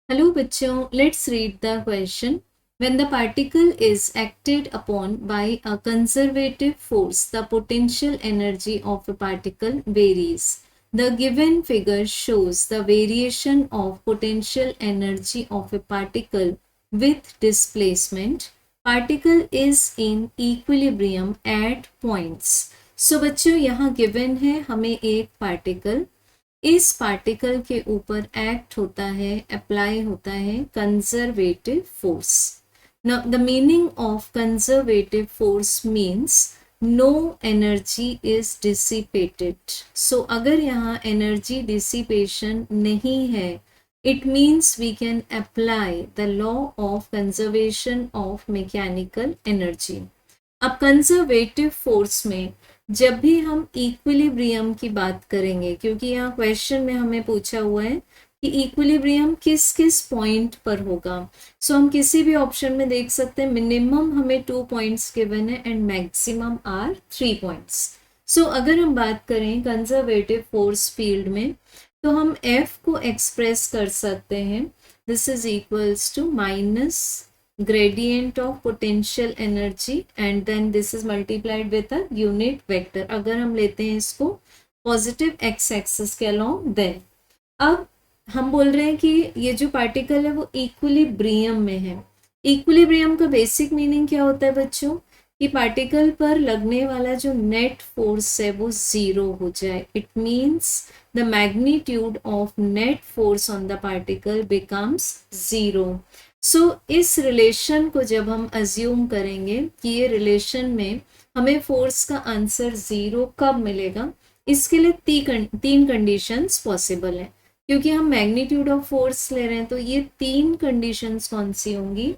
Hello bachcho, let's read the question. When the particle is acted upon by a conservative force, the potential energy of a particle varies. The given figure shows the variation of potential energy of a particle with displacement. Particle is in equilibrium at points. So बच्चों यहाँ given है हमें एक particle, इस particle के ऊपर act होता है, अप्लाई होता है conservative force. Now the meaning of conservative force means no energy is dissipated. So अगर यहाँ एनर्जी डिसिपेशन नहीं है, it means we can apply the law of conservation of mechanical energy. अब कंजर्वेटिव फोर्स में जब भी हम इक्विलिब्रियम की बात करेंगे, क्योंकि यहाँ क्वेश्चन में हमें पूछा हुआ है कि इक्विलिब्रियम किस किस पॉइंट पर होगा. सो हम किसी भी ऑप्शन में देख सकते हैं मिनिमम हमें 2 पॉइंट्स गिवन है एंड मैक्सिमम आर 3 पॉइंट्स. सो अगर हम बात करें कंजर्वेटिव फोर्स फील्ड में, तो हम F को एक्सप्रेस कर सकते हैं. This is equals to minus gradient of potential energy and then this is multiplied with a unit vector. अगर हम लेते हैं इसको पॉजिटिव एक्स एक्सिस के अलोंग, देन अब हम बोल रहे हैं कि ये जो पार्टिकल है वो इक्विलिब्रियम में है. इक्विलिब्रियम का बेसिक मीनिंग क्या होता है बच्चों, कि पार्टिकल पर लगने वाला जो नेट फोर्स है वो जीरो हो जाए. It means the magnitude of net force on the particle becomes zero. So इस रिलेशन को जब हम अज्यूम करेंगे कि ये रिलेशन में हमें फोर्स का आंसर जीरो कब मिलेगा, इसके लिए तीन कंडीशंस पॉसिबल हैं. क्योंकि हम मैग्नीट्यूड ऑफ फोर्स ले रहे हैं, तो ये तीन कंडीशंस कौन सी होंगी.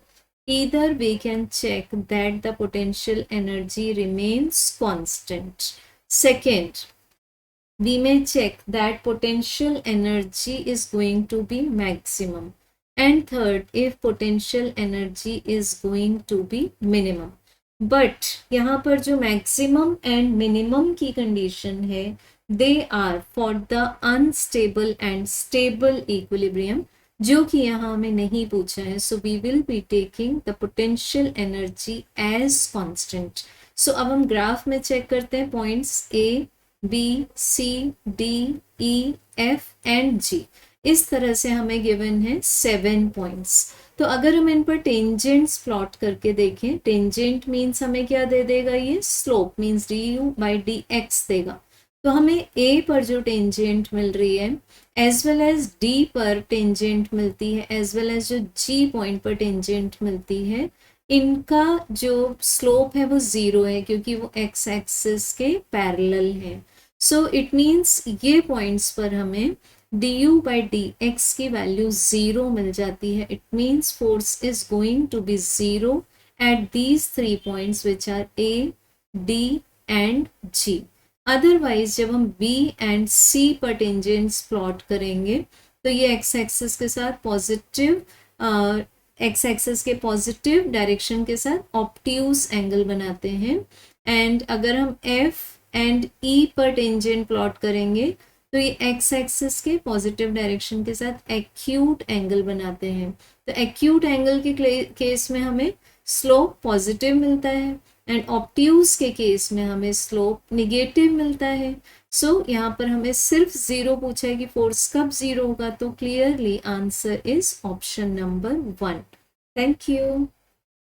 Either we can check that the potential energy remains constant. Second, we may check that potential energy is going to be maximum. And third, if potential energy is going to be minimum. But यहाँ पर जो maximum and minimum की condition है, they are for the unstable and stable equilibrium, जो कि यहाँ हमें नहीं पूछा है. So we will be taking the potential energy as constant. So अब हम ग्राफ में चेक करते हैं points A, B, C, D, E, F and G. इस तरह से हमें गिवन है 7 पॉइंट्स. तो अगर हम इन पर टेंजेंट्स प्लॉट करके देखें, टेंजेंट मीन्स हमें क्या दे देगा, ये slope means du by dx देगा. तो हमें A पर जो टेंजेंट मिल रही है, एज वेल एज D पर टेंजेंट मिलती है, एज वेल एज जो G पॉइंट पर टेंजेंट मिलती है, इनका जो स्लोप है वो जीरो है, क्योंकि वो एक्स एक्सिस के पैरेलल है. सो इट मीन्स ये पॉइंट्स पर हमें du by dx की वैल्यू जीरो मिल जाती है. It means force is going to be zero at these 3 points which are A, D and G. Otherwise जब हम B एंड C पर टेंजेंट्स प्लॉट करेंगे, तो ये एक्स एक्सिस के साथ पॉजिटिव एक्स एक्सिस के पॉजिटिव डायरेक्शन के साथ ऑब्ट्यूज एंगल बनाते हैं. एंड अगर हम F एंड E पर टेंजेंट प्लॉट करेंगे, तो ये एक्स एक्सिस के पॉजिटिव डायरेक्शन के साथ एक्यूट एंगल बनाते हैं. तो एक्यूट एंगल के केस में हमें स्लोप पॉजिटिव मिलता है एंड ऑब्ट्यूज के केस में हमें स्लोप निगेटिव मिलता है. सो यहाँ पर हमें सिर्फ जीरो पूछा है कि फोर्स कब जीरो होगा, तो clearly answer is option number 1. Thank you.